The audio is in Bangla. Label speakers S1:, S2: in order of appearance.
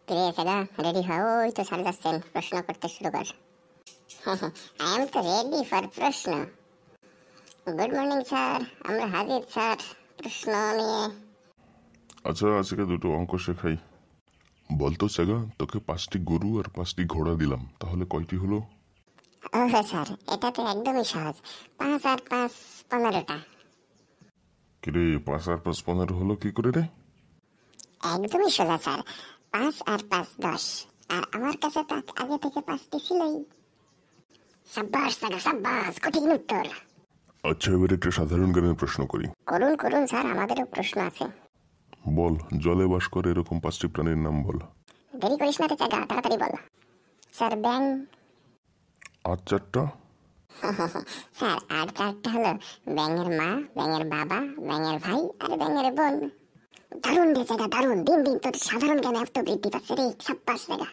S1: কিরে সেগা, রেডি হও, ওই তো স্যার যাচ্ছেন, প্রশ্ন করতে শুরু কর। আই এম তো রেডি ফর প্রশ্ন। গুড মর্নিং স্যার, আমরা হাজির স্যার প্রশ্ন নিয়ে।
S2: আচ্ছা, আজকে দুটো অঙ্ক শেখাই। বলতো সেগা, তোকে 5টি গরু আর 5টি ঘোড়া দিলাম, তাহলে কয়টি হলো?
S1: ওহ স্যার, এটা তো একদমই সহজ। 5 আর 5 15টা।
S2: কিরে, 5 আর 5 15 হলো কি করে রে?
S1: একদমই সোজা স্যার। 5 আর 5 10, আর আমার কাছে তো আগে থেকে 5টি ছিলই। সাব্বাস স্যার, সাব্বাস, কঠিন উত্তর।
S2: আচ্ছা, এবার একটা সাধারণ জ্ঞানের প্রশ্ন করি।
S1: করুন করুন স্যার, আমাদেরও প্রশ্ন আছে।
S2: বল, জলে বাস করে এরকম 5টি প্রাণীর নাম বল।
S1: দেরি করিস না রে জায়গা, তাড়াতাড়ি বল। স্যার ব্যাং।
S2: আর 4টা?
S1: স্যার আর 4টা হলো ব্যাঙের মা, ব্যাঙের বাবা, ব্যাঙের ভাই আর ব্যাঙের বোন। দারুণ রে জায়গা, দারুণ। দিন দিন তোর সাধারণ জ্ঞানে এত বৃদ্ধি পাচ্ছে রে, সাব্বাস জায়গা।